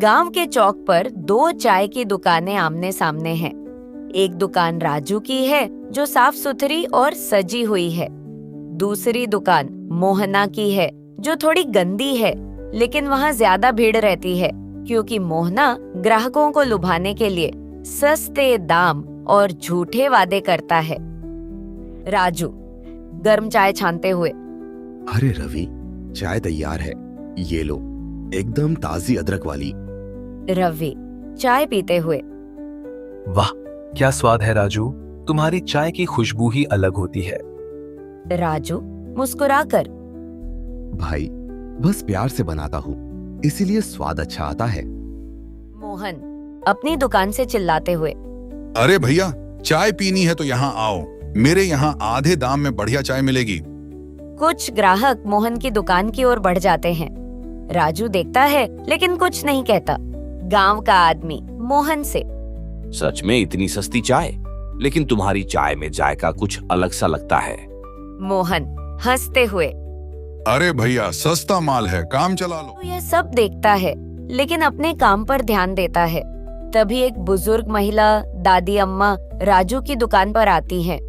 गांव के चौक पर दो चाय की दुकानें आमने सामने हैं। एक दुकान राजू की है जो साफ सुथरी और सजी हुई है। दूसरी दुकान मोहना की है जो थोड़ी गंदी है, लेकिन वहाँ ज्यादा भीड़ रहती है क्योंकि मोहना ग्राहकों को लुभाने के लिए सस्ते दाम और झूठे वादे करता है। राजू गर्म चाय छानते हुए, अरे रवि, चाय तैयार है, ये लो, एकदम ताजी अदरक वाली। रवि चाय पीते हुए, वाह क्या स्वाद है राजू, तुम्हारी चाय की खुशबू ही अलग होती है। राजू मुस्कुराकर, भाई बस प्यार से बनाता हूँ, इसीलिए स्वाद अच्छा आता है। मोहन अपनी दुकान से चिल्लाते हुए, अरे भैया, चाय पीनी है तो यहाँ आओ, मेरे यहाँ आधे दाम में बढ़िया चाय मिलेगी। कुछ ग्राहक मोहन की दुकान की ओर बढ़ जाते हैं। राजू देखता है लेकिन कुछ नहीं कहता। गांव का आदमी मोहन से, सच में इतनी सस्ती चाय, लेकिन तुम्हारी चाय में जायका कुछ अलग सा लगता है। मोहन हंसते हुए, अरे भैया, सस्ता माल है, काम चला लो। तो यह सब देखता है लेकिन अपने काम पर ध्यान देता है। तभी एक बुजुर्ग महिला दादी अम्मा राजू की दुकान पर आती हैं।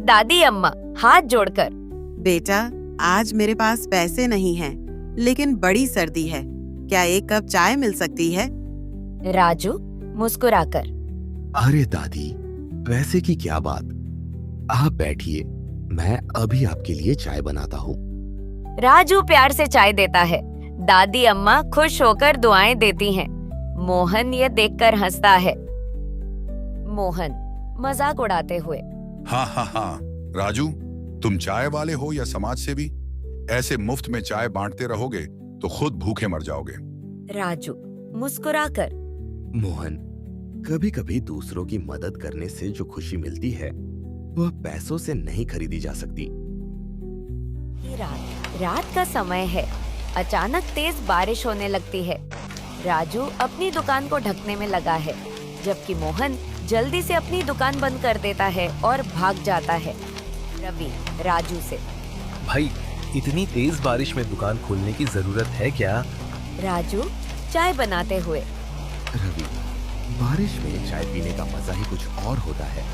दादी अम्मा हाथ जोड़कर, बेटा, आज मेरे पास पैसे नहीं हैं, लेकिन बड़ी सर्दी है, क्या एक कप चाय मिल सकती है? राजू मुस्कुराकर, अरे दादी, पैसे की क्या बात, आप बैठिए, मैं अभी आपके लिए चाय बनाता हूँ। राजू प्यार से चाय देता है। दादी अम्मा खुश होकर दुआएं देती हैं। मोहन ये देखकर हंसता है। मोहन मजाक उड़ाते हुए, हाँ हाँ हाँ, राजू, तुम चाय वाले हो या समाज सेवी? ऐसे मुफ्त में चाय बांटते रहोगे तो खुद भूखे मर जाओगे। राजू मुस्कुराकर, मोहन, कभी कभी दूसरों की मदद करने से जो खुशी मिलती है वह पैसों से नहीं खरीदी जा सकती। रात का समय है। अचानक तेज बारिश होने लगती है। राजू अपनी दुकान को ढकने में लगा है, जबकि मोहन जल्दी से अपनी दुकान बंद कर देता है और भाग जाता है। रवि राजू से, भाई इतनी तेज बारिश में दुकान खोलने की जरूरत है क्या? राजू चाय बनाते हुए, रवि, बारिश में चाय पीने का मजा ही कुछ और होता है।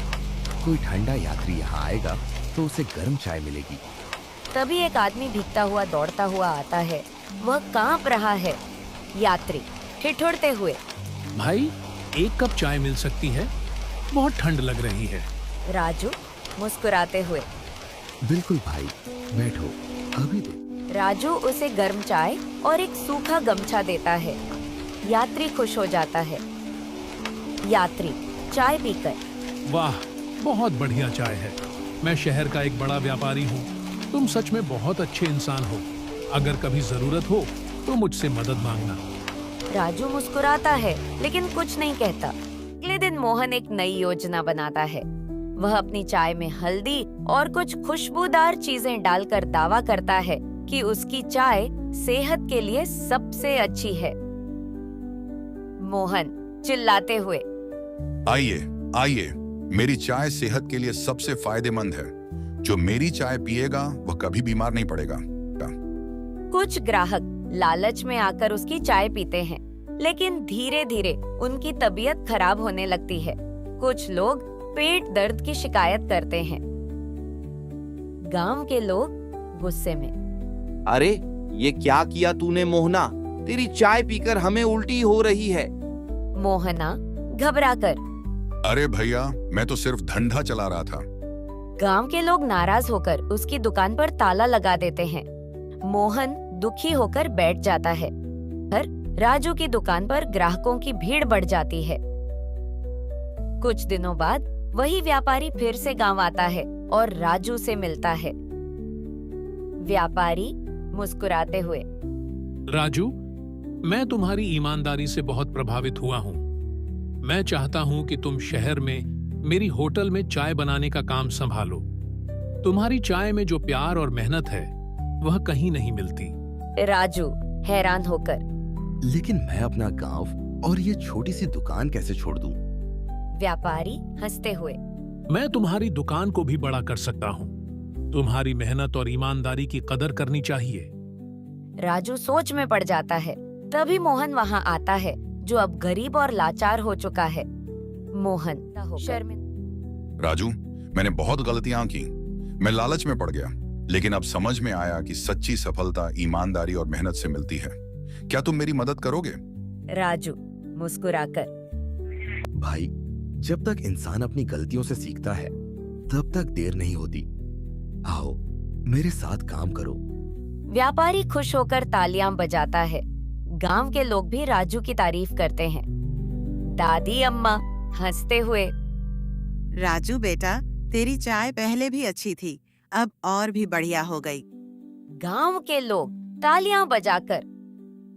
कोई ठंडा यात्री यहाँ आएगा तो उसे गर्म चाय मिलेगी। तभी एक आदमी भीगता हुआ दौड़ता हुआ आता है। वह कांप रहा है। यात्री ठिठुरते हुए, भाई एक कप चाय मिल सकती है, बहुत ठंड लग रही है। राजू मुस्कुराते हुए, बिल्कुल भाई, बैठो, अभी दे। राजू उसे गर्म चाय और एक सूखा गमछा देता है। यात्री खुश हो जाता है। यात्री चाय पीकर, वाह, बहुत बढ़िया चाय है। मैं शहर का एक बड़ा व्यापारी हूँ, तुम सच में बहुत अच्छे इंसान हो। अगर कभी जरूरत हो तो मुझसे मदद मांगना। राजू मुस्कुराता है लेकिन कुछ नहीं कहता। अगले दिन मोहन एक नई योजना बनाता है। वह अपनी चाय में हल्दी और कुछ खुशबूदार चीजें डालकर दावा करता है कि उसकी चाय सेहत के लिए सबसे अच्छी है। मोहन चिल्लाते हुए, आइए आइए, मेरी चाय सेहत के लिए सबसे फायदेमंद है। जो मेरी चाय पिएगा वह कभी बीमार नहीं पड़ेगा। कुछ ग्राहक लालच में आकर उसकी चाय पीते हैं, लेकिन धीरे धीरे उनकी तबीयत खराब होने लगती है। कुछ लोग पेट दर्द की शिकायत करते हैं। गांव के लोग गुस्से में, अरे ये क्या किया तूने मोहना, तेरी चाय पीकर हमें उल्टी हो रही है। मोहना घबराकर, अरे भैया, मैं तो सिर्फ धंधा चला रहा था। गांव के लोग नाराज होकर उसकी दुकान पर ताला लगा देते हैं। मोहन दुखी होकर बैठ जाता है। फिर राजू की दुकान पर ग्राहकों की भीड़ बढ़ जाती है। कुछ दिनों बाद वही व्यापारी फिर से गांव आता है और राजू से मिलता है। व्यापारी मुस्कुराते हुए, राजू, मैं तुम्हारी ईमानदारी से बहुत प्रभावित हुआ हूँ। मैं चाहता हूँ कि तुम शहर में मेरी होटल में चाय बनाने का काम संभालो। तुम्हारी चाय में जो प्यार और मेहनत है वह कहीं नहीं मिलती। राजू हैरान होकर, लेकिन मैं अपना गांव और ये छोटी सी दुकान कैसे छोड़ दूं? व्यापारी हंसते हुए, मैं तुम्हारी दुकान को भी बड़ा कर सकता हूँ। तुम्हारी मेहनत और ईमानदारी की कदर करनी चाहिए। राजू सोच में पड़ जाता है। तभी मोहन वहाँ आता है जो अब गरीब और लाचार हो चुका है। मोहन शर्मिंदा। राजू, मैंने बहुत गलतियां की। मैं लालच में पड़ गया, लेकिन अब समझ में आया कि सच्ची सफलता ईमानदारी और मेहनत से मिलती है। क्या तुम मेरी मदद करोगे? राजू मुस्कुराकर। भाई, जब तक इंसान अपनी गलतियों से सीखता है तब तक देर नहीं होती। आओ मेरे साथ काम करो। व्यापारी खुश होकर तालियां बजाता है। गांव के लोग भी राजू की तारीफ करते हैं। दादी अम्मा हंसते हुए, राजू बेटा, तेरी चाय पहले भी अच्छी थी, अब और भी बढ़िया हो गई। गांव के लोग तालियां बजाकर,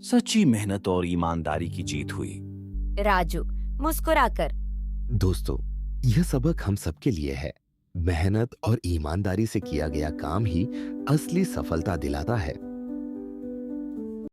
सच्ची मेहनत और ईमानदारी की जीत हुई। राजू मुस्कुराकर। दोस्तों, यह सबक हम सबके लिए है। मेहनत और ईमानदारी से किया गया काम ही असली सफलता दिलाता है।